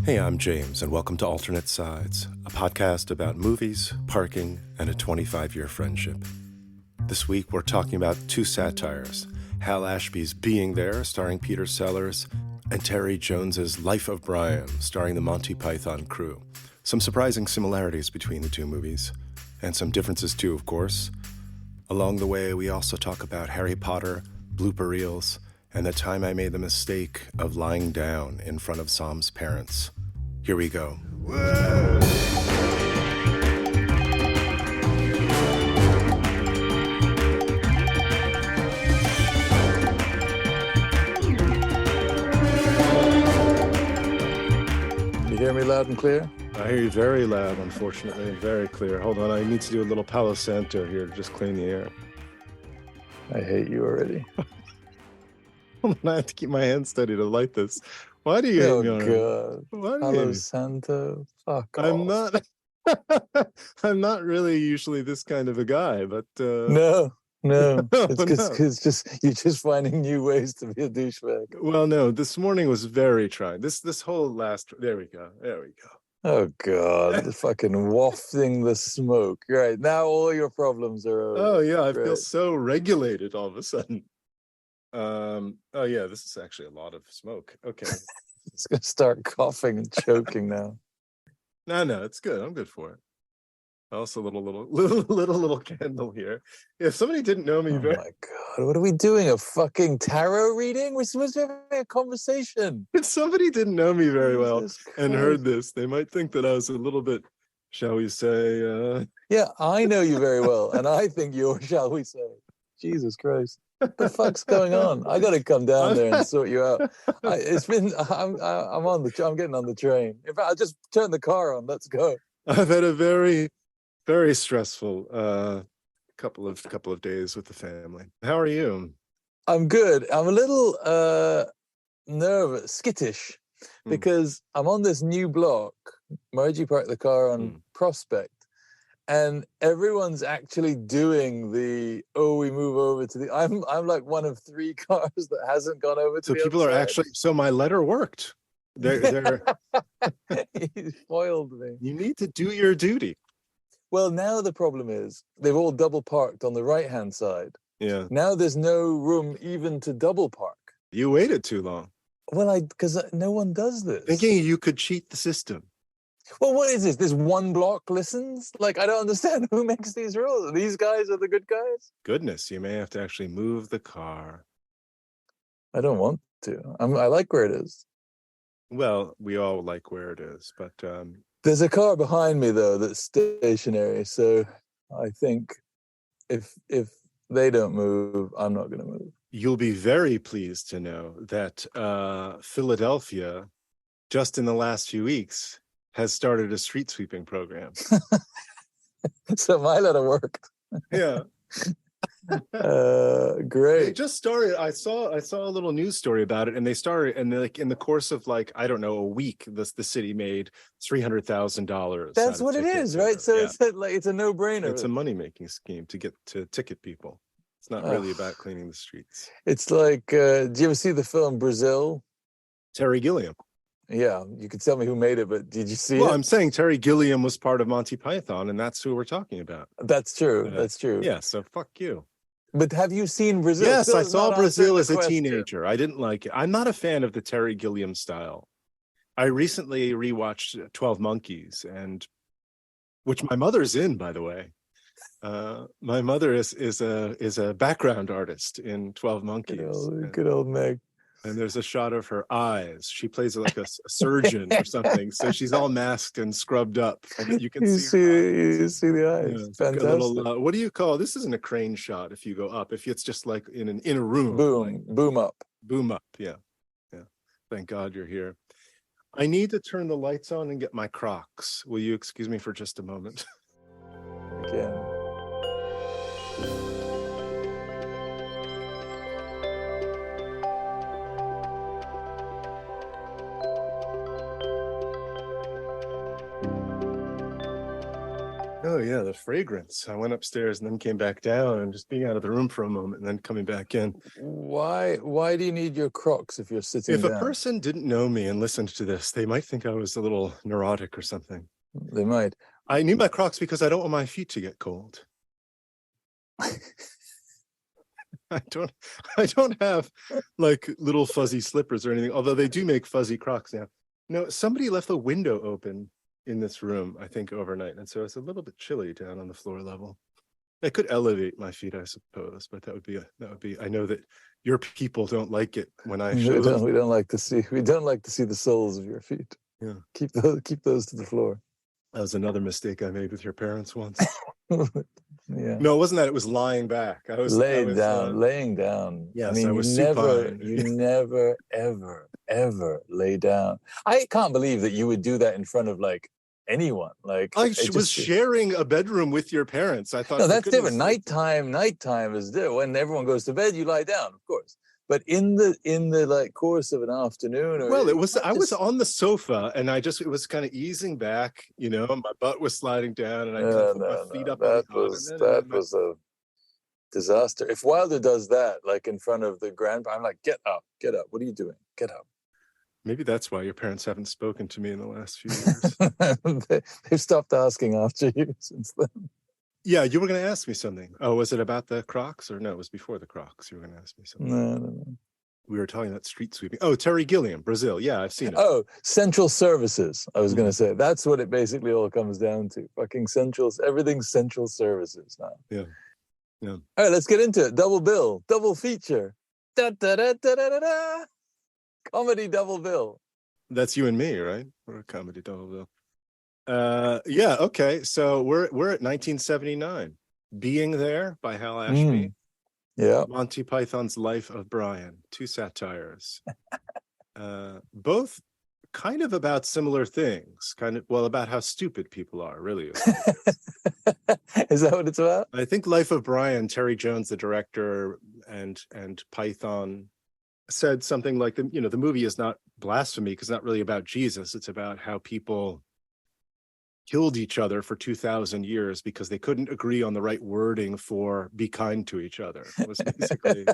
Hey, I'm James, and welcome to Alternate Sides, a podcast about movies, parking, and a 25-year friendship. This week, we're talking about two satires, Hal Ashby's Being There, starring Peter Sellers, and Terry Jones's Life of Brian, starring the Monty Python crew. Some surprising similarities between the two movies, and some differences too, of course. Along the way, we also talk about Harry Potter, blooper reels, and the time I made the mistake of lying down in front of Sam's parents. Here we go. Whoa! You hear me loud and clear? I hear you very loud, unfortunately, and very clear. Hold on, I need to do a little Palo Santo here to just clean the air. I hate you already. I have to keep my hand steady to light this. Why do you hate me already? God. Why do you Palo hate me? Santo. Fuck I'm off. not. I'm not really usually this kind of a guy, but No. No, It's no. you're just finding new ways to be a douchebag. Well, no. This morning was very trying. This whole last. There we go. Oh God, the fucking wafting the smoke. Right now, all your problems are over. Oh yeah, I feel Great. so regulated all of a sudden. Oh yeah, this is actually a lot of smoke. Okay. It's gonna start coughing and choking now. No, it's good. I'm good for it. Also, little candle here. If somebody didn't know me Oh very, my God, what are we doing? A fucking tarot reading? We're supposed to be having a conversation. if somebody didn't know me very well Jesus and Christ. heard this, they might think that I was a little bit, shall we say, Yeah, I know you very well, and I think you're, shall we say, Jesus Christ. What the fuck's going on? I got to come down there and sort you out. I'm getting on the train. In fact, I'll just turn the car on. Let's go. I've had a very, very stressful couple of days with the family. How are you? I'm good. I'm a little nervous, skittish, because I'm on this new block. Moji parked the car on Prospect, and everyone's actually doing we move over to the. I'm like one of 3 cars that hasn't gone over to So the people other are side. actually. So my letter worked. They're. He foiled me. You need to do your duty. Well, now the problem is they've all double parked on the right-hand side. Yeah. Now there's no room even to double park. You waited too long. Well, because no one does this. Thinking you could cheat the system. Well, what is this? This one block listens? Like, I don't understand who makes these rules. These guys are the good guys? Goodness, you may have to actually move the car. I don't want to. I like where it is. Well, we all like where it is, but there's a car behind me though that's stationary. So I think if they don't move, I'm not going to move. You'll be very pleased to know that Philadelphia, just in the last few weeks, has started a street sweeping program. So my letter worked. Yeah. Great. They just started. I saw a little news story about it, and they started, and like in the course of I don't know, a week, the city made $300,000. That's what it is, right? So yeah. It's a no-brainer. It's a money-making scheme to get to ticket people. It's not really about cleaning the streets. It's like, do you ever see the film Brazil? Terry Gilliam. Yeah, you could tell me who made it, but did you see it? Well, I'm saying Terry Gilliam was part of Monty Python, and that's who we're talking about. That's true. That's true. Yeah, so fuck you. But have you seen Brazil? Yes, I saw Brazil as a teenager. I didn't like it. I'm not a fan of the Terry Gilliam style. I recently rewatched 12 Monkeys, and which my mother's in, by the way. My mother is a background artist in 12 Monkeys. Good old Meg. And there's a shot of her eyes. She plays like a surgeon or something. So she's all masked and scrubbed up. And you can see you see the eyes. Yeah, fantastic. Little, what do you call this? Isn't a crane shot if you go up. If it's just like in a room. Boom up. Boom up. Yeah. Thank God you're here. I need to turn the lights on and get my Crocs. Will you excuse me for just a moment? Again. Oh yeah, the fragrance. I went upstairs and then came back down, and just being out of the room for a moment and then coming back in. Why do you need your Crocs if you're sitting If a down? person didn't know me and listened to this, they might think I was a little neurotic or something. They might. I need my Crocs because I don't want my feet to get cold. I don't have like little fuzzy slippers or anything, although they do make fuzzy Crocs now. No, somebody left the window open in this room, I think, overnight, and so it's a little bit chilly down on the floor level. I could elevate my feet, I suppose, but that would be. I know that your people don't like it when I show them. We don't like to see the soles of your feet. Yeah, keep those to the floor. that was another mistake I made with your parents once. Yeah. No, it wasn't that. It was lying back. I was laying down. Yes, I mean, I was you never, ever lay down. I can't believe that you would do that in front of like anyone. Like I was sharing a bedroom with your parents. I thought, no, that's different. Nighttime is different. When everyone goes to bed, you lie down, of course. But in the like course of an afternoon, or well, I was on the sofa, and it was kind of easing back, my butt was sliding down, and I put my feet up. That was a disaster. If Wilder does that, like in front of the grandpa, I'm like, get up. What are you doing? Get up. Maybe that's why your parents haven't spoken to me in the last few years. They've stopped asking after you since then. Yeah, you were going to ask me something. Oh, was it about the Crocs? Or no, it was before the Crocs. You were going to ask me something. No. We were talking about street sweeping. Oh, Terry Gilliam, Brazil. Yeah, I've seen it. Oh, central services. I was going to say. That's what it basically all comes down to. Fucking everything's central services now. Yeah. All right, let's get into it. Double bill, double feature. Da, da, da, da, da, da, da. Comedy double bill. That's you and me, right? We're a comedy double bill. Yeah, okay. So we're at 1979. Being There by Hal Ashby. Yeah. Monty Python's Life of Brian. Two satires. Both kind of about similar things. About how stupid people are, really. Is that what it's about? I think Life of Brian, Terry Jones, the director, and Python said something like the movie is not blasphemy because it's not really about Jesus. It's about how people killed each other for 2,000 years because they couldn't agree on the right wording for be kind to each other. It was basically,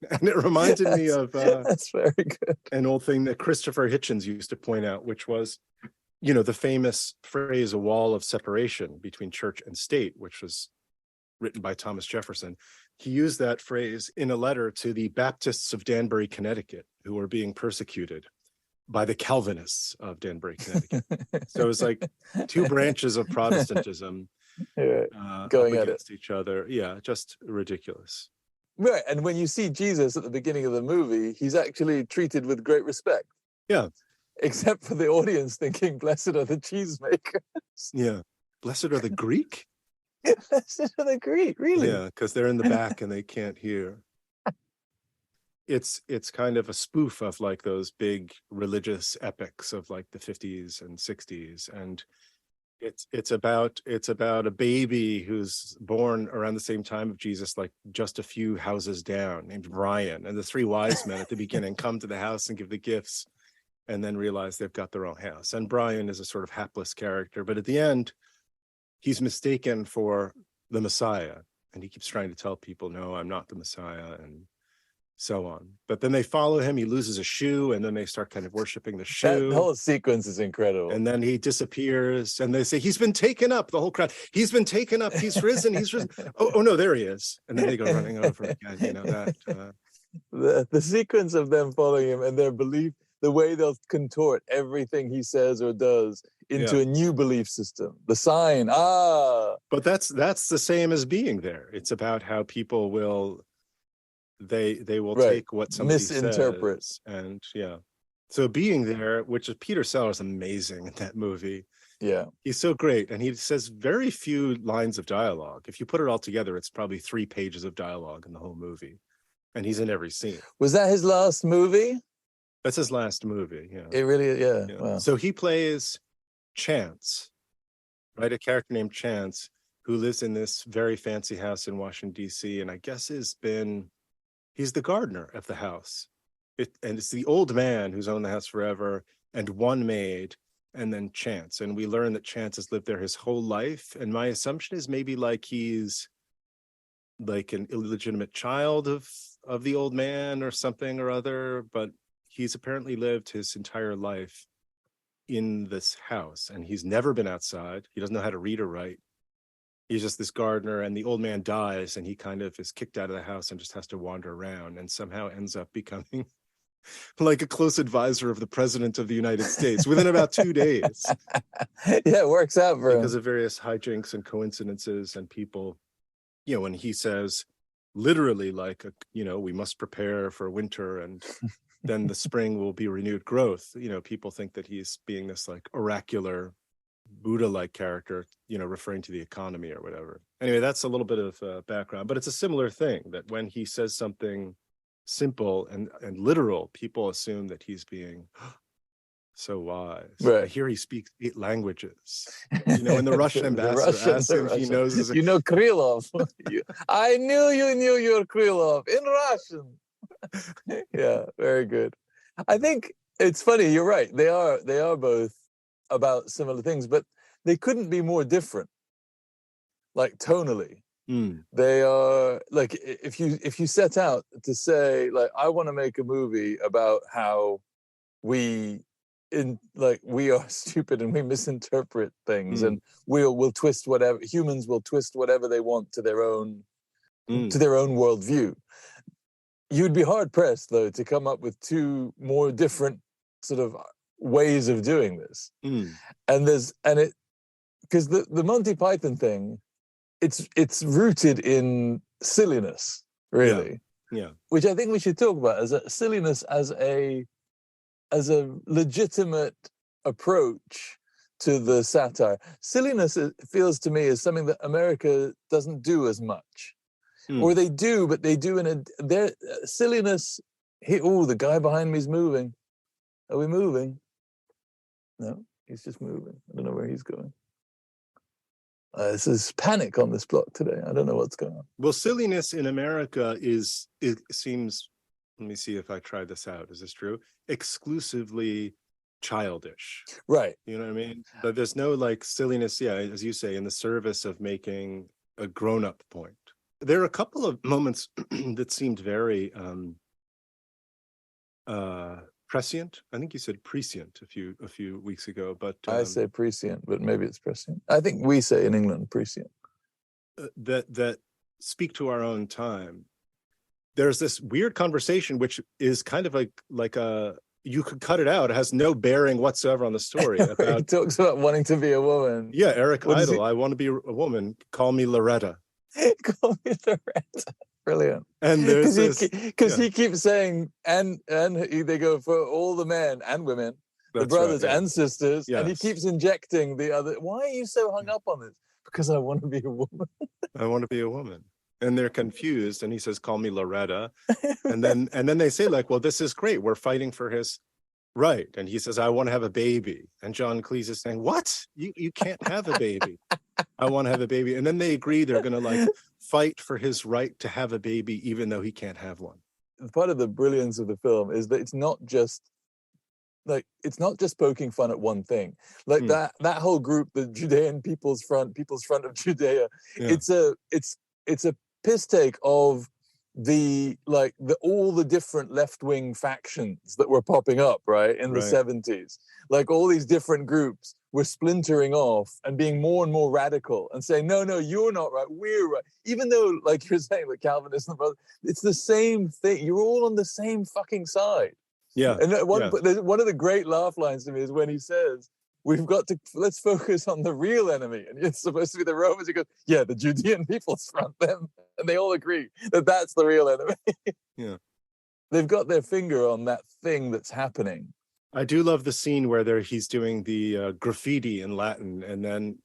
and it reminded me of that's very good. An old thing that Christopher Hitchens used to point out, which was, the famous phrase, a wall of separation between church and state, which was written by Thomas Jefferson. He used that phrase in a letter to the Baptists of Danbury, Connecticut, who were being persecuted by the Calvinists of Danbury, Connecticut. So it was like two branches of Protestantism going against each other. Yeah, just ridiculous. Right, and when you see Jesus at the beginning of the movie, he's actually treated with great respect. Yeah. Except for the audience thinking, blessed are the cheesemakers. Yeah. Blessed are the Greek? Blessed are the Greek, really? Yeah, because they're in the back and they can't hear. It's kind of a spoof of like those big religious epics of like the 50s and 60s, and it's about a baby who's born around the same time of Jesus, like just a few houses down, named Brian, and the three wise men at the beginning come to the house and give the gifts and then realize they've got the wrong house. And Brian is a sort of hapless character, but at the end he's mistaken for the Messiah, and he keeps trying to tell people, no, I'm not the Messiah, and so on. But then they follow him, he loses a shoe, and then they start kind of worshiping the shoe. That whole sequence is incredible. And then he disappears, and they say, he's been taken up, the whole crowd, he's been taken up, he's risen. Oh no, there he is. And then they go running over again, the sequence of them following him and their belief, the way they'll contort everything he says or does into a new belief system. The sign, But that's the same as Being There. It's about how people will they will take what somebody misinterpret says, and so Being There, which is Peter Sellers, amazing in that movie. Yeah, he's so great, and he says very few lines of dialogue. If you put it all together, it's probably 3 pages of dialogue in the whole movie, and he's in every scene. Was that his last movie? That's his last movie. Yeah, it really. Yeah. Wow. So he plays Chance, right? A character named Chance who lives in this very fancy house in Washington D.C. and I guess he's the gardener of the house. And it's the old man who's owned the house forever and one maid. and then Chance. And we learn that Chance has lived there his whole life. And my assumption is maybe like he's like an illegitimate child of the old man or something or other, but he's apparently lived his entire life in this house, and he's never been outside. He doesn't know how to read or write. He's just this gardener, and the old man dies, and he kind of is kicked out of the house and just has to wander around, and somehow ends up becoming like a close advisor of the president of the United States within about 2 days. Yeah, it works out for because him. of various hijinks and coincidences and people, when he says literally like, we must prepare for winter and then the spring will be renewed growth. People think that he's being this like oracular Buddha-like character, referring to the economy or whatever. Anyway, that's a little bit of background, but it's a similar thing that when he says something simple and literal, people assume that he's being so wise. Right. I hear he speaks 8 languages. And the Russian ambassador asks him if he knows. Krylov. I knew you knew your Krylov in Russian. Yeah, very good. I think it's funny. You're right. They are both about similar things, but they couldn't be more different. Like tonally, they are like if you set out to say like I want to make a movie about how we are stupid and we misinterpret things and we'll twist whatever humans will twist whatever they want to their own worldview. You'd be hard pressed though to come up with 2 more different sort of ways of doing this. Because the Monty Python thing, it's rooted in silliness, really. Yeah. Which I think we should talk about as a silliness as a legitimate approach to the satire. Silliness, it feels to me, is something that America doesn't do as much. Or they do, but they do in their silliness. The guy behind me is moving. Are we moving? No, he's just moving. I don't know where he's going. This is panic on this block today. I don't know what's going on. Well, silliness in America it seems, let me see if I tried this out. Is this true? Exclusively childish. Right. You know what I mean? But there's no like silliness, as you say, in the service of making a grown-up point. There are a couple of moments that seemed very prescient. I think you said prescient a few weeks ago, but I say prescient, but maybe it's prescient. I think we say in England prescient. That speak to our own time. There's this weird conversation which is kind of like a you could cut it out. It has no bearing whatsoever on the story. About, he talks about wanting to be a woman. Yeah, Eric Idle. I want to be a woman. Call me Loretta. Call me Loretta. Brilliant. And there's he keeps saying and they go for all the men and women, the brothers and sisters, and he keeps injecting the other. Why are you so hung up on this? Because I want to be a woman. I want to be a woman. And they're confused, and he says, "Call me Loretta," and then they say, like, "Well, this is great. We're fighting for his right." And he says, "I want to have a baby." And John Cleese is saying, "What? You can't have a baby. I want to have a baby." And then they agree they're going to like fight for his right to have a baby, even though he can't have one. Part of the brilliance of the film is that it's not just poking fun at one thing. Like that whole group, the Judean People's Front of Judea. Yeah. It's a piss take of all the different left-wing factions that were popping up in the 70s. Like all these different groups were splintering off and being more and more radical and saying, no, you're not right, we're right. Even though, like you're saying, the Calvinists, it's the same thing. You're all on the same fucking side. Yeah. And one of the great laugh lines to me is when he says, let's focus on the real enemy. And it's supposed to be the Romans. He goes, yeah, the Judean People's Front, them. And they all agree that that's the real enemy. Yeah. They've got their finger on that thing that's happening. I do love the scene where he's doing the graffiti in Latin, and then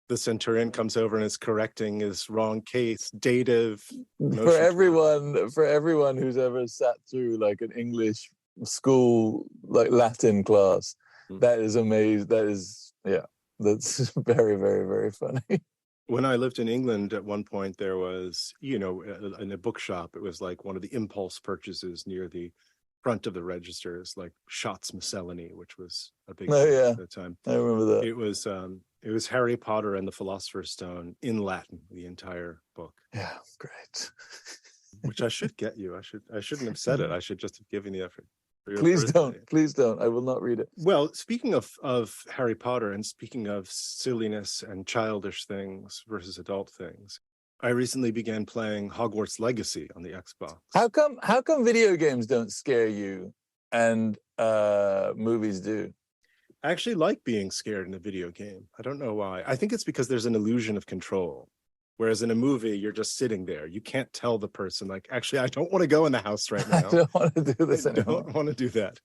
the centurion comes over and is correcting his wrong case, dative. For everyone who's ever sat through like an English school, like Latin class, that is amazing. That's very, very, very funny. When I lived in England, at one point there was, in a bookshop, it was like one of the impulse purchases near the front of the registers, like Shots Miscellany, which was a big Oh thing yeah, at the time. I remember that. It was Harry Potter and the Philosopher's Stone in Latin, the entire book. Yeah, great. Which I should get you. I shouldn't have said it. I should just have given the effort for your Please birthday. Please don't. I will not read it. Well, speaking of Harry Potter and speaking of silliness and childish things versus adult things, I recently began playing Hogwarts Legacy on the Xbox. How come video games don't scare you and movies do? I actually like being scared in a video game. I don't know why. I think it's because there's an illusion of control. Whereas in a movie, you're just sitting there. You can't tell the person, like, actually, I don't want to go in the house right now. I don't want to do this anymore. I don't want to do that.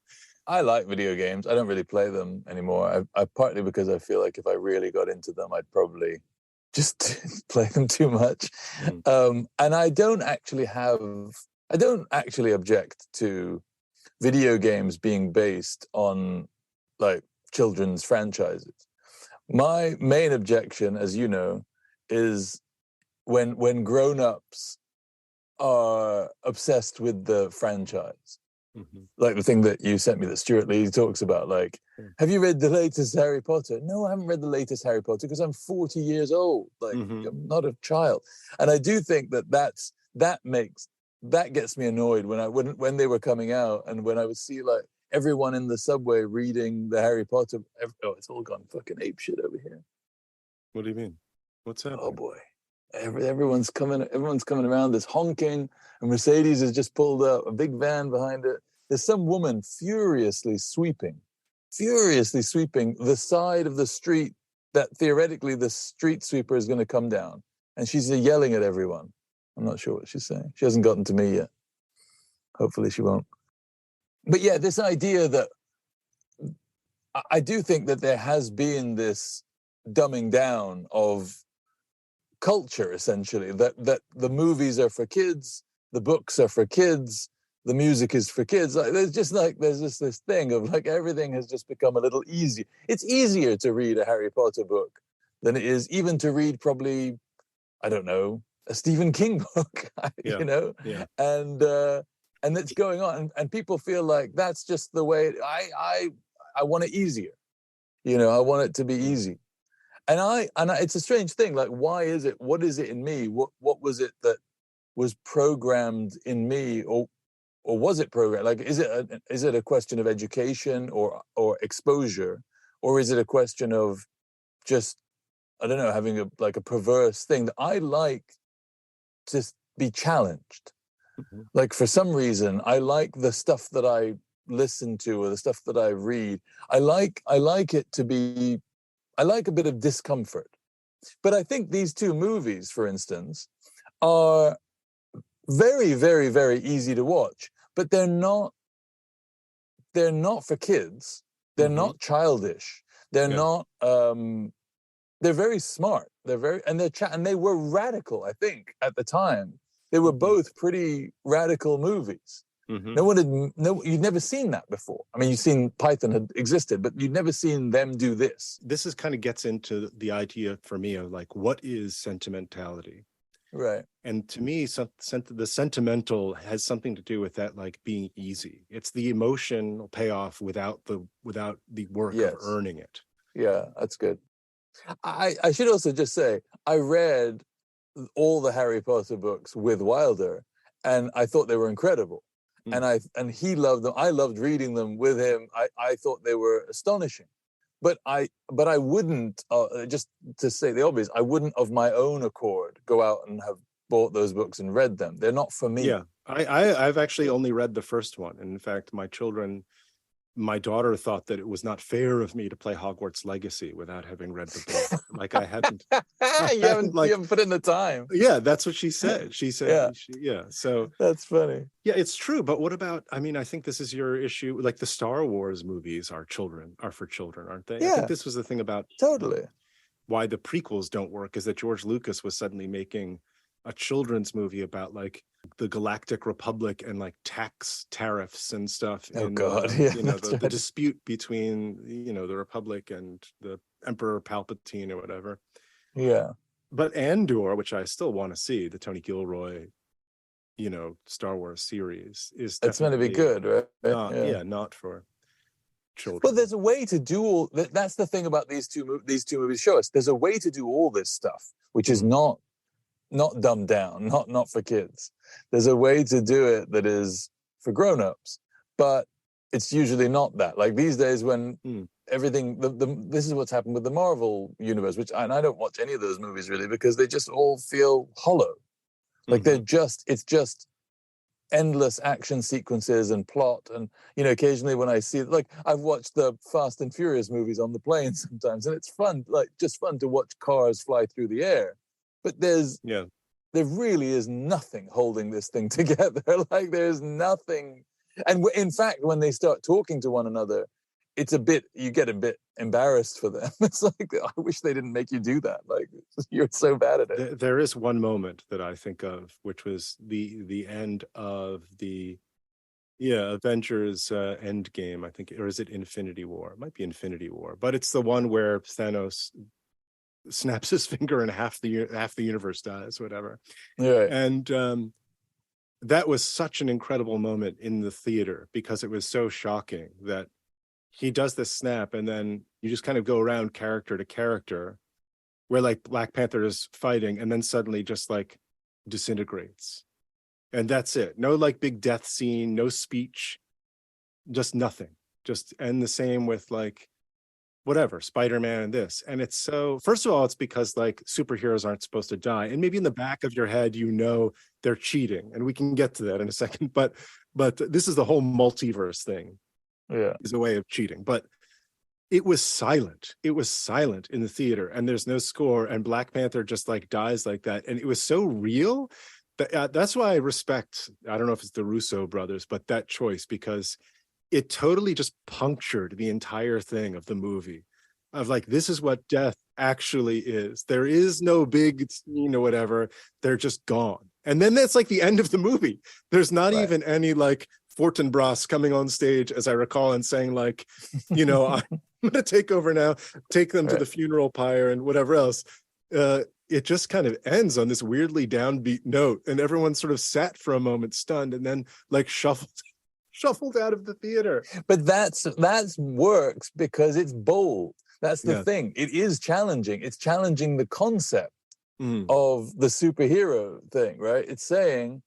I like video games. I don't really play them anymore. I partly because I feel like if I really got into them, I'd probably just play them too much. And I don't actually object to video games being based on like children's franchises. My main objection, as you know, is when grown-ups are obsessed with the franchise. Like the thing that you sent me that Stuart Lee talks about, like, have you read the latest Harry Potter? No, I haven't read the latest Harry Potter because I'm 40 years old. Like, I'm not a child. And I do think that gets me annoyed when they were coming out and when I would see like everyone in the subway reading the Harry Potter. Oh, it's all gone fucking ape shit over here. What do you mean? What's happening? Oh boy. Everyone's coming around. There's honking. A Mercedes has just pulled up, a big van behind it. There's some woman furiously sweeping the side of the street that theoretically the street sweeper is going to come down. And she's yelling at everyone. I'm not sure what she's saying. She hasn't gotten to me yet. Hopefully she won't. But yeah, this idea that I do think that there has been this dumbing down of culture, essentially, that the movies are for kids, the books are for kids, the music is for kids. Like, there's just this thing of like everything has just become a little easier. It's easier to read a Harry Potter book than it is even to read probably, I don't know, a Stephen King book, you know? Yeah. And it's going on. And people feel like that's just the way I want it easier. You know, I want it to be easy. And it's a strange thing. Like, why is it? What is it in me? What was it that was programmed in me, or was it programmed? Like, is it a question of education or exposure, or is it a question of just, I don't know, having a perverse thing that I like to be challenged? Like, for some reason, I like the stuff that I listen to or the stuff that I read. I like it to be. I like a bit of discomfort. But I think these two movies, for instance, are very, very, very easy to watch. But they're not for kids. They're not childish. They're not they're very smart. And they were radical, I think, at the time. They were both pretty radical movies. You'd never seen that before. I mean, you've seen Python had existed, but you'd never seen them do this. This is kind of gets into the idea for me of like, what is sentimentality? Right. And to me, the sentimental has something to do with that, like being easy. It's the emotional payoff without the work of earning it. Yeah, that's good. I should also just say, I read all the Harry Potter books with Wilder, and I thought they were incredible. And he loved them. I loved reading them with him. I thought they were astonishing. But I wouldn't, just to say the obvious, I wouldn't of my own accord go out and have bought those books and read them. They're not for me. Yeah, I've actually only read the first one. And in fact, my daughter thought that it was not fair of me to play Hogwarts Legacy without having read the book. Like I hadn't. You haven't put in the time. Yeah, that's what she said. She said, So that's funny. Yeah, it's true. But what about? I mean, I think this is your issue. Like the Star Wars movies are for children, aren't they? Yeah. I think this was the thing about totally why the prequels don't work is that George Lucas was suddenly making a children's movie about like the Galactic Republic and like tax tariffs and stuff. Oh God! Yeah, the dispute between the Republic and the Emperor Palpatine or whatever. Yeah. But Andor, which I still want to see, the Tony Gilroy Star Wars series is It's meant to be definitely good, right? not for children. Well, there's a way to do all. That's the thing about these two movies show us. There's a way to do all this stuff, which is not dumbed down, not for kids. There's a way to do it that is for grown-ups, but it's usually not that. Like these days, when everything, this is what's happened with the Marvel universe, and I don't watch any of those movies really because they just all feel hollow. Like it's just endless action sequences and plot. And, occasionally when I see, like, I've watched the Fast and Furious movies on the plane sometimes, and it's fun, like just fun to watch cars fly through the air. But there really is nothing holding this thing together. Like there's nothing. And in fact, when they start talking to one another, you get a bit embarrassed for them. It's like, I wish they didn't make you do that. Like, you're so bad at it. There is one moment that I think of, which was the end of the Avengers Endgame, I think, or is it Infinity War? It might be Infinity War, but it's the one where Thanos snaps his finger and half the universe dies, whatever. Right. And that was such an incredible moment in the theater because it was so shocking that he does this snap, and then you just kind of go around character to character where like Black Panther is fighting and then suddenly just like disintegrates. And that's it. No like big death scene, no speech, just nothing. And the same with like whatever, Spider-Man and this. And it's so, first of all, it's because like superheroes aren't supposed to die. And maybe in the back of your head, they're cheating. And we can get to that in a second. But this is the whole multiverse thing. Yeah. Is a way of cheating. But it was silent. It was silent in the theater, and there's no score, and Black Panther just like dies like that. And it was so real that that's why I respect, I don't know if it's the Russo brothers, but that choice, because it totally just punctured the entire thing of the movie of like, this is what death actually is. There is no big scene or whatever. They're just gone. And then that's like the end of the movie. There's not even any like Fortinbras coming on stage, as I recall, and saying like, I'm going to take over now, take them to the funeral pyre and whatever else. It just kind of ends on this weirdly downbeat note, and everyone sort of sat for a moment stunned and then like shuffled out of the theater. But that's works because it's bold. That's the thing. It is challenging. It's challenging the concept of the superhero thing, right? It's saying,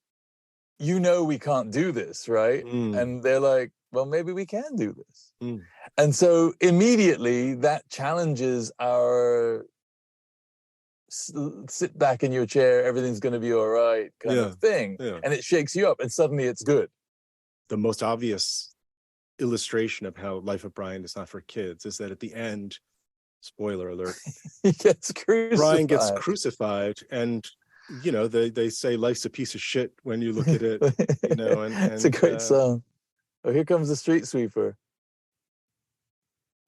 we can't do this, right? And they're like, well, maybe we can do this. And so immediately that challenges our sit back in your chair, everything's going to be all right kind of thing. And it shakes you up, and suddenly it's good. The most obvious illustration of how Life of Brian is not for kids is that at the end, spoiler alert, he gets crucified. Brian gets crucified, and they say life's a piece of shit when you look at it. And it's a great song. Oh, here comes the street sweeper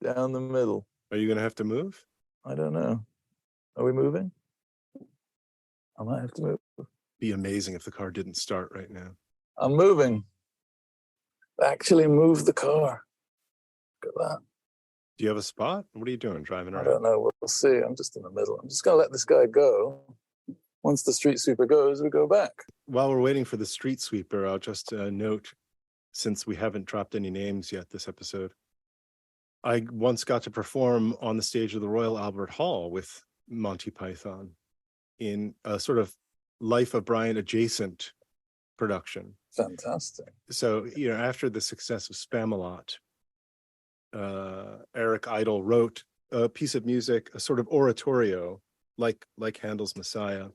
down the middle. Are you going to have to move? I don't know. Are we moving? I might have to move. Be amazing if the car didn't start right now. I'm moving. Actually move the car. Look at that. Do you have a spot? What are you doing, driving around? I don't know. We'll see. I'm just in the middle. I'm just going to let this guy go. Once the street sweeper goes, we go back. While we're waiting for the street sweeper, I'll just note, since we haven't dropped any names yet this episode, I once got to perform on the stage of the Royal Albert Hall with Monty Python in a sort of Life of Brian adjacent production. Fantastic. So, after the success of Spamalot, Eric Idle wrote a piece of music, a sort of oratorio, like Handel's Messiah,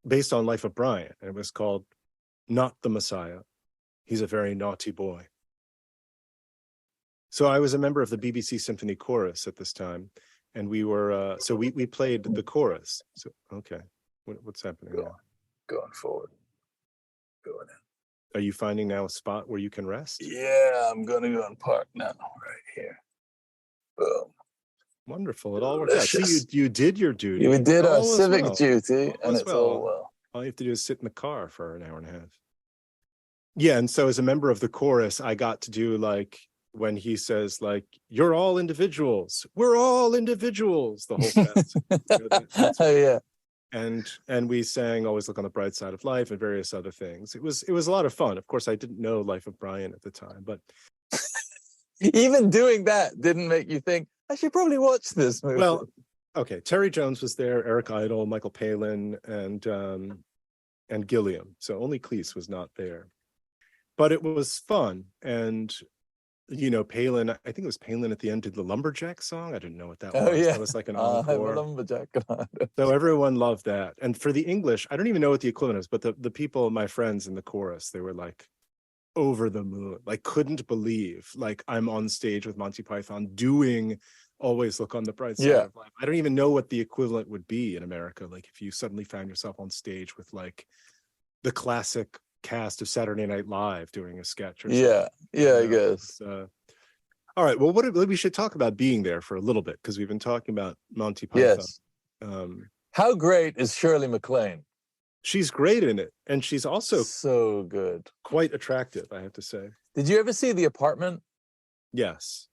based on Life of Brian. And it was called Not the Messiah. He's a very naughty boy. So I was a member of the BBC Symphony Chorus at this time, and we were we played the chorus. So okay, what's happening now? Going forward. Going in. Are you finding now a spot where you can rest? Yeah, I'm going to go and park now, right here. Boom. Wonderful. It all worked out. See, you did your duty. We did our civic duty, and it's all well. All you have to do is sit in the car for an hour and a half. Yeah, and so as a member of the chorus, I got to do like when he says like, "You're all individuals. We're all individuals." The whole cast. Yeah. and we sang Always Look on the Bright Side of Life and various other things. It was a lot of fun. Of course, I didn't know Life of Brian at the time, but even doing that didn't make you think, I should probably watch this movie. Well, okay, Terry Jones was there, Eric Idle, Michael Palin, and Gilliam. So only Cleese was not there. But it was fun. And, Palin, I think it was Palin at the end, did the Lumberjack song. I didn't know what that was. Yeah. That was like an encore. I'm a lumberjack. So everyone loved that. And for the English, I don't even know what the equivalent is, but the people, my friends in the chorus, they were like over the moon, like couldn't believe, like I'm on stage with Monty Python doing Always Look on the Bright Side of Life. I don't even know what the equivalent would be in America. Like if you suddenly found yourself on stage with like the classic cast of Saturday Night Live doing a sketch or something. I guess. All right, well, we should talk about being there for a little bit, because we've been talking about Monty Python. Yes. How great is Shirley MacLaine? She's great in it, and she's also so good, quite attractive, I have to say. Did you ever see The Apartment? Yes.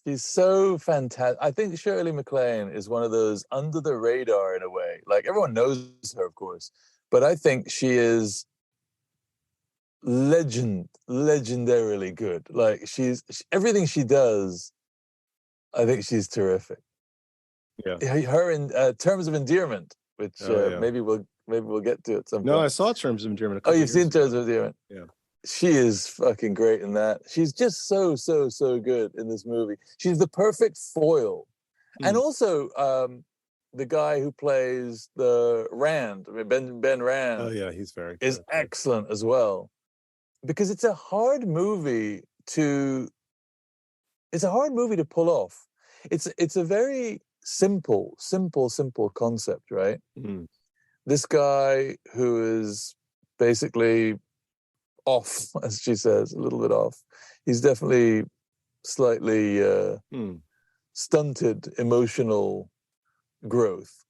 She's so fantastic. I think Shirley MacLaine is one of those under the radar in a way. Like everyone knows her, of course, but I think she is legendarily good. Like everything she does, I think she's terrific. Yeah. Her in Terms of Endearment, which maybe we'll get to at some point. No, I saw Terms of Endearment. You've seen Terms of Endearment? Yeah. She is fucking great in that. She's just so good in this movie. She's the perfect foil. And also the guy who plays the Rand, Ben Rand. Oh yeah, he's very good. Is excellent as well. Because it's a hard movie to pull off. It's a very simple concept, right? Mm. This guy who is basically off, as she says, a little bit off. He's definitely slightly stunted emotional growth.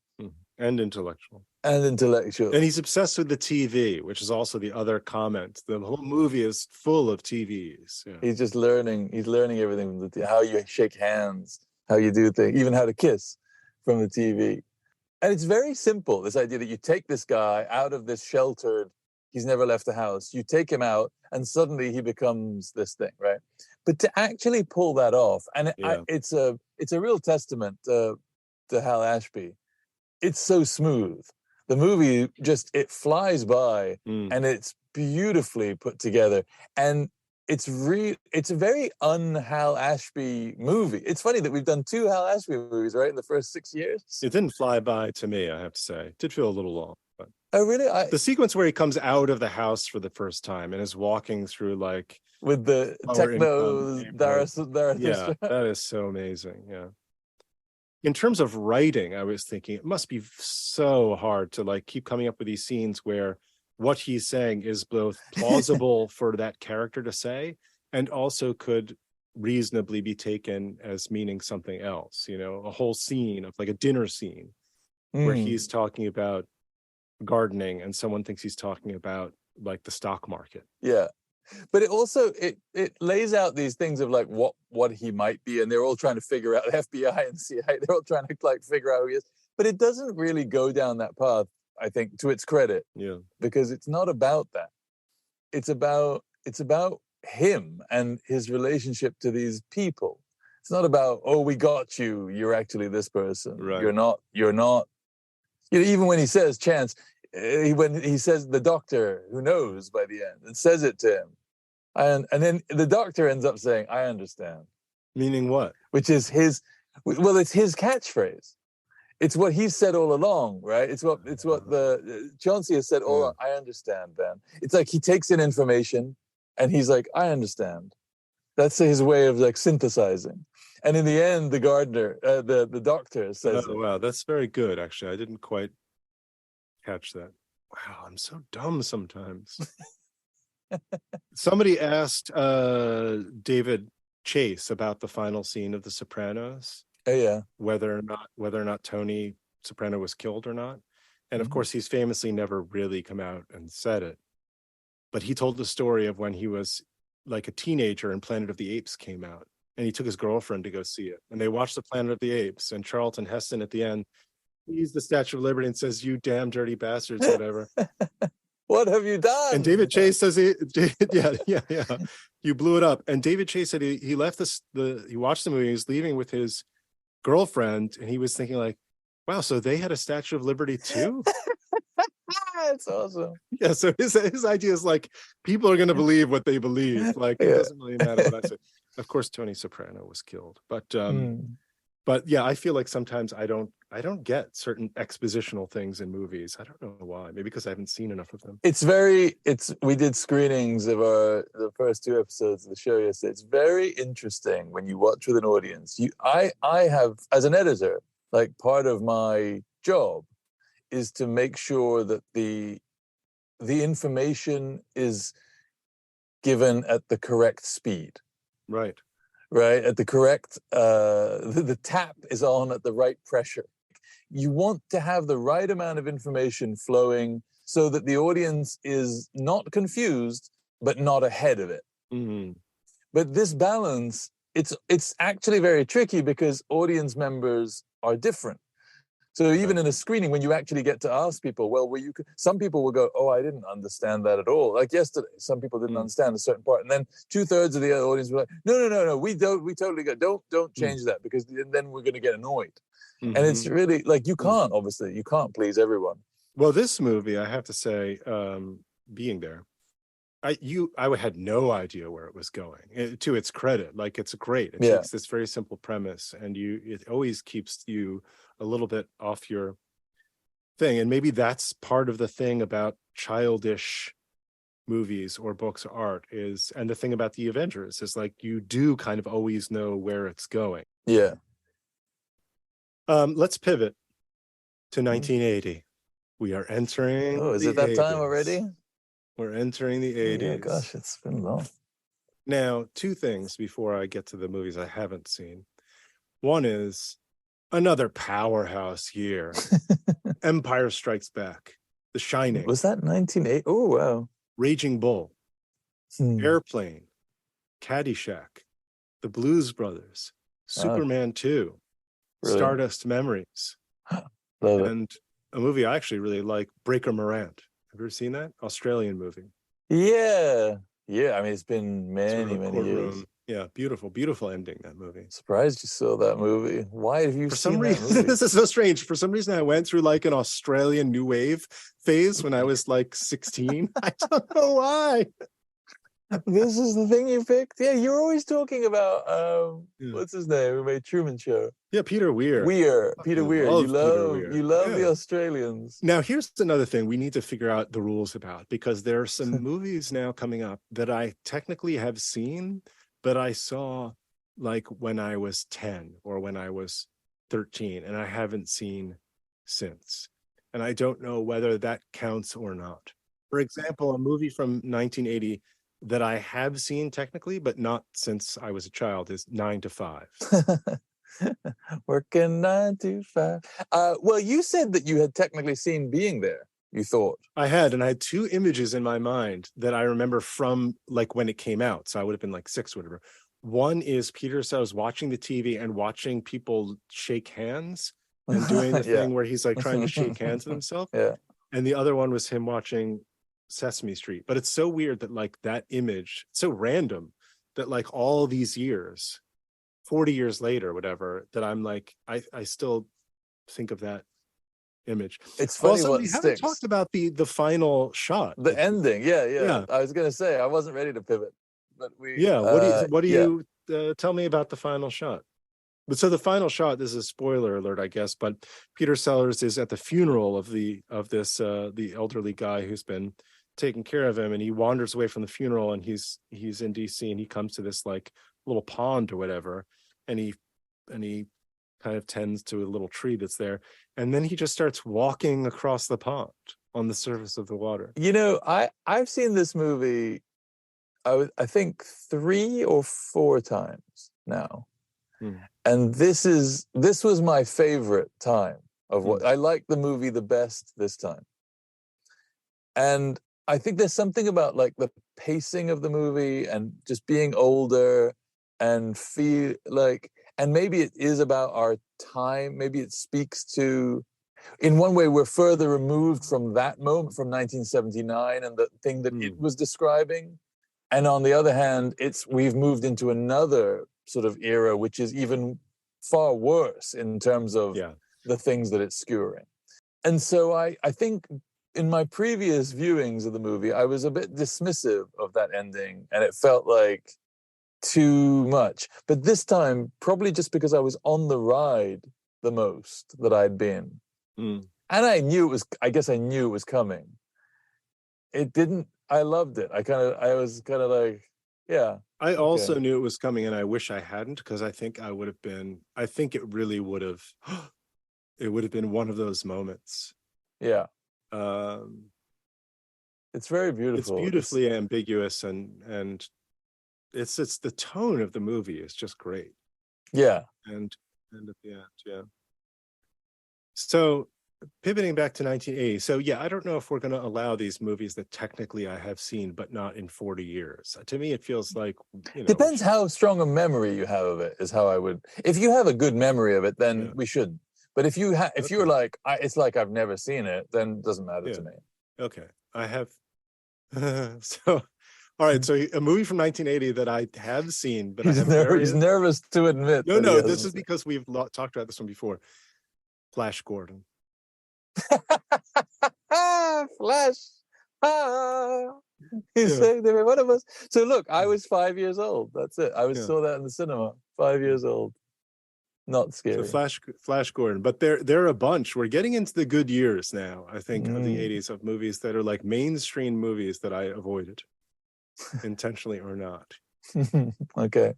And intellectual. And he's obsessed with the TV, which is also the other comment. The whole movie is full of TVs. Yeah. He's just learning. He's learning everything from how you shake hands, how you do things, even how to kiss from the TV. And it's very simple, this idea that you take this guy out of this sheltered, he's never left the house. You take him out and suddenly he becomes this thing, right? But to actually pull that off, and it's a real testament to Hal Ashby. It's so smooth. The movie it flies by and it's beautifully put together. And it's a very un-Hal Ashby movie. It's funny that we've done 2 Hal Ashby movies, right, in the first 6 years. It didn't fly by to me, I have to say. It did feel a little long. But oh, really? The sequence where he comes out of the house for the first time and is walking through like with the techno yeah, that is so amazing. Yeah. In terms of writing, I was thinking it must be so hard to like keep coming up with these scenes where what he's saying is both plausible for that character to say and also could reasonably be taken as meaning something else. A whole scene of like a dinner scene where he's talking about gardening and someone thinks he's talking about like the stock market. Yeah. But it also it lays out these things of like what he might be, and they're all trying to figure out, FBI and CIA, they're all trying to like figure out who he is. But it doesn't really go down that path, I think, to its credit. Yeah. Because it's not about that. It's about him and his relationship to these people. It's not about, oh, we got you, you're actually this person. Right. You're not. Even when he says chance, when he says the doctor who knows by the end and says it to him, and then the doctor ends up saying, I understand. Meaning what? Which is it's his catchphrase. It's what he's said all along, right? It's what the Chauncey has said all along. I understand, Ben. It's like he takes in information and he's like, I understand. That's his way of like synthesizing. And in the end, the gardener, the doctor says, oh, wow, that's very good, actually. I didn't quite catch that. Wow, I'm so dumb sometimes. Somebody asked David Chase about the final scene of The Sopranos. Oh yeah, whether or not Tony Soprano was killed or not. And of course, he's famously never really come out and said it. But he told the story of when he was like a teenager and Planet of the Apes came out, and he took his girlfriend to go see it, and they watched the Planet of the Apes, and Charlton Heston at the end he used the Statue of Liberty and says, "You damn dirty bastards," or whatever. What have you done? And David Chase says, yeah, you blew it up. And David Chase said he left he watched the movie, he was leaving with his girlfriend, and he was thinking like, wow, so they had a Statue of Liberty too? That's awesome. Yeah, so his idea is like, people are going to believe what they believe. Like, it doesn't really matter what I say. Of course, Tony Soprano was killed, but yeah, I feel like sometimes I don't get certain expositional things in movies. I don't know why. Maybe because I haven't seen enough of them. We did screenings of the first 2 episodes of the show yesterday. It's very interesting when you watch with an audience. I have, as an editor, like, part of my job is to make sure that the information is given at the correct speed. Right. At the correct, the tap is on at the right pressure. You want to have the right amount of information flowing so that the audience is not confused, but not ahead of it. Mm-hmm. But this balance, it's actually very tricky because audience members are different. So even in a screening, when you actually get to ask people, well, some people will go, oh, I didn't understand that at all. Like yesterday, some people didn't understand a certain part. And then 2/3 of the audience were like, no, we totally get, don't change that, because then we're going to get annoyed. Mm-hmm. And it's really like, you can't please everyone. Well, this movie, I have to say, being there, I had no idea where it was going. To its credit, like, it's great. It takes this very simple premise, and it always keeps you a little bit off your thing. And maybe that's part of the thing about childish movies or books or art and the thing about the Avengers is, like, you do kind of always know where it's going. Yeah. Let's pivot to 1980. We are entering. Oh, is it that 80s. Time already? We're entering the 80s. Yeah, gosh, it's been long. Now, 2 things before I get to the movies I haven't seen. One is another powerhouse year. Empire Strikes Back, The Shining. Was that 1980? Oh, wow. Raging Bull, Airplane, Caddyshack, The Blues Brothers, Superman 2, really? Stardust Memories, and a movie I actually really like, Breaker Morant. Have you ever seen that? Australian movie. Yeah. I mean, it's been many years. Yeah, beautiful ending, that movie. Surprised you saw that movie. Why have you seen that movie? This is so strange. For some reason, I went through like an Australian new wave phase when I was like 16. I don't know why. This is the thing you picked? Yeah, you're always talking about, what's his name? Who made Truman Show? Yeah, Peter Weir. Peter Weir. You love the Australians. Now, here's another thing we need to figure out the rules about, because there are some movies now coming up that I technically have seen, but I saw like when I was 10 or when I was 13, and I haven't seen since. And I don't know whether that counts or not. For example, a movie from 1980 that I have seen technically, but not since I was a child, is 9 to 5. Working 9 to 5. Well, you said that you had technically seen Being There, you thought. I had, and I had 2 images in my mind that I remember from like when it came out. So I would have been like 6 or whatever. One is Peter Sellers watching the TV and watching people shake hands and doing the thing where he's like trying to shake hands with himself. Yeah. And the other one was him watching Sesame Street. But it's so weird that like that image, so random, that like all these years, 40 years later, whatever, that I'm like, I still think of that image. It's funny. Also, we haven't talked about the final shot, the ending. Yeah. I was gonna say I wasn't ready to pivot, but we. Yeah. What do you tell me about the final shot? But so the final shot, this is a spoiler alert, I guess, but Peter Sellers is at the funeral of the elderly guy who's been taking care of him, and he wanders away from the funeral, and he's in DC, and he comes to this like little pond or whatever, and he kind of tends to a little tree that's there, and then he just starts walking across the pond on the surface of the water. You know, I've seen this movie, I think 3 or 4 times now. And this was my favorite time of what I liked the movie the best this time. And I think there's something about like the pacing of the movie and just being older and feel like, and maybe it is about our time. Maybe it speaks to in one way, we're further removed from that moment, from 1979 and the thing that it was describing. And on the other hand, we've moved into another sort of era, which is even far worse in terms of the things that it's skewering. And so I think in my previous viewings of the movie, I was a bit dismissive of that ending, and it felt like too much. But this time, probably just because I was on the ride the most that I'd been. And I guess I knew it was coming. I loved it. I was kind of like, yeah. I also knew it was coming, and I wish I hadn't, because I think it really would have, it would have been one of those moments. Yeah. It's very beautiful. It's beautifully ambiguous, and it's the tone of the movie is just great. Yeah. And at the end, So pivoting back to 1980. So I don't know if we're going to allow these movies that technically I have seen, but not in 40 years. To me, it feels like, depends how strong a memory you have of it, is how I would. If you have a good memory of it, then we should. But if you're like, it's like I've never seen it, then it doesn't matter to me. Okay. I have. So, all right. So a movie from 1980 that I have seen, but he's nervous to admit. No, this is because we've talked about this one before. Flash Gordon. Flash. He's saved every one of us. So look, I was 5 years old. That's it. I saw that in the cinema. 5 years old. Not scary. So Flash Gordon, but they're a bunch. We're getting into the good years now, I think, of the 80s, of movies that are like mainstream movies that I avoided, intentionally or not. Okay.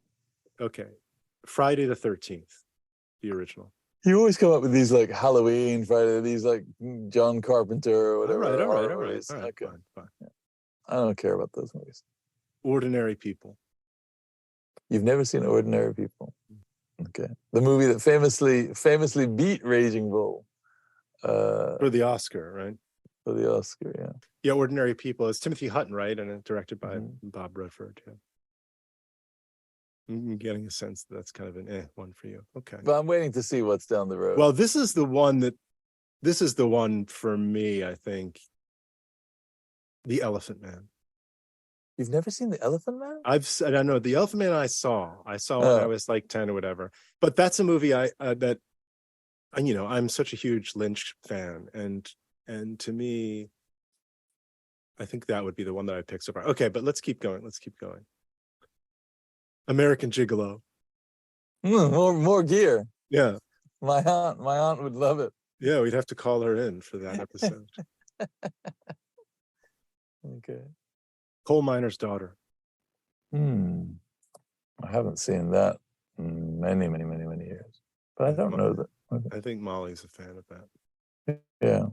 Friday the 13th, the original. You always come up with these like Halloween, Friday, these like John Carpenter or whatever. All right. Fine. Yeah. I don't care about those movies. Ordinary People. You've never seen Ordinary People? Okay. The movie that famously beat Raging Bull. For the Oscar, right? For the Oscar, yeah. Yeah, Ordinary People. It's Timothy Hutton, right? And directed by Bob Redford, I'm getting a sense that's kind of an one for you. Okay. But I'm waiting to see what's down the road. Well, this is the one for me, I think. The Elephant Man. You've never seen The Elephant Man? I don't know. The Elephant Man I saw when I was like 10 or whatever. But that's a movie that I'm such a huge Lynch fan, and to me, I think that would be the one that I picked so far. Okay, but let's keep going. American Gigolo. More gear. Yeah. My aunt would love it. Yeah, we'd have to call her in for that episode. Okay. Coal Miner's Daughter. I haven't seen that in many years. But I don't know that. I think Molly's a fan of that. Yeah.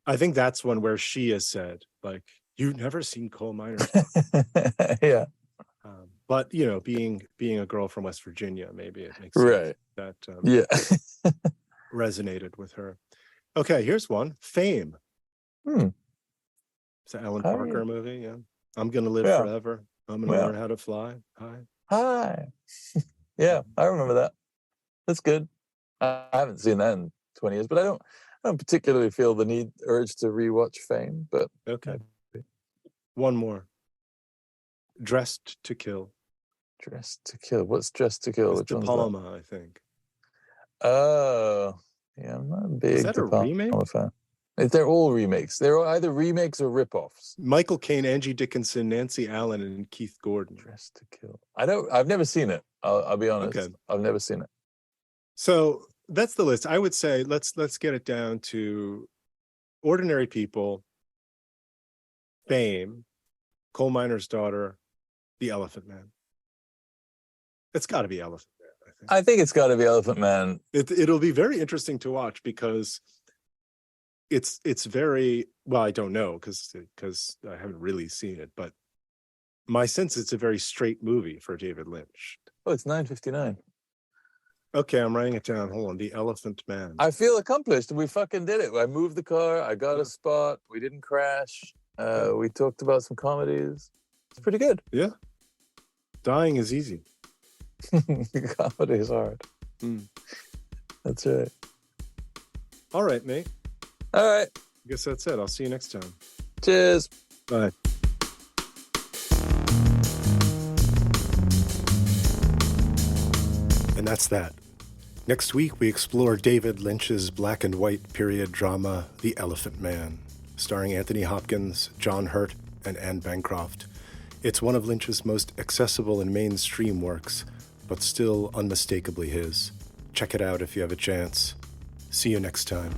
I think that's one where she has said, like, you've never seen Coal Miner's Daughter. Yeah. But being a girl from West Virginia, maybe it makes sense that resonated with her. Okay, here's one. Fame. It's an Ellen Parker movie. Yeah. I'm gonna live forever. I'm gonna learn how to fly. Hi. Yeah, I remember that. That's good. I haven't seen that in 20 years, but I don't particularly feel the urge to rewatch Fame. But okay. One more. Dressed to Kill. Dressed to Kill. What's Dressed to Kill? It's De Palma, I think. Oh, yeah, I'm not a big Is that a remake? Fan. They're all remakes. They're either remakes or rip-offs. Michael Caine, Angie Dickinson, Nancy Allen, and Keith Gordon. Dressed to Kill. I've never seen it. I'll be honest. Okay. I've never seen it. So that's the list. I would say let's get it down to Ordinary People, Fame, Coal Miner's Daughter, The Elephant Man. It's got to be Elephant Man, I think it's got to be Elephant Man. It'll be very interesting to watch because it's very well. I don't know because I haven't really seen it, but my sense it's a very straight movie for David Lynch. Oh, it's 9:59. Okay, I'm writing it down. Hold on. The Elephant Man. I feel accomplished. We fucking did it. I moved the car. I got a spot. We didn't crash. We talked about some comedies. It's pretty good. Yeah. Dying is easy. Comedy is hard. That's right. All right, mate. All right. I guess that's it. I'll see you next time. Cheers. Bye. And that's that. Next week, we explore David Lynch's black and white period drama, The Elephant Man, starring Anthony Hopkins, John Hurt, and Anne Bancroft. It's one of Lynch's most accessible and mainstream works, but still unmistakably his. Check it out if you have a chance. See you next time.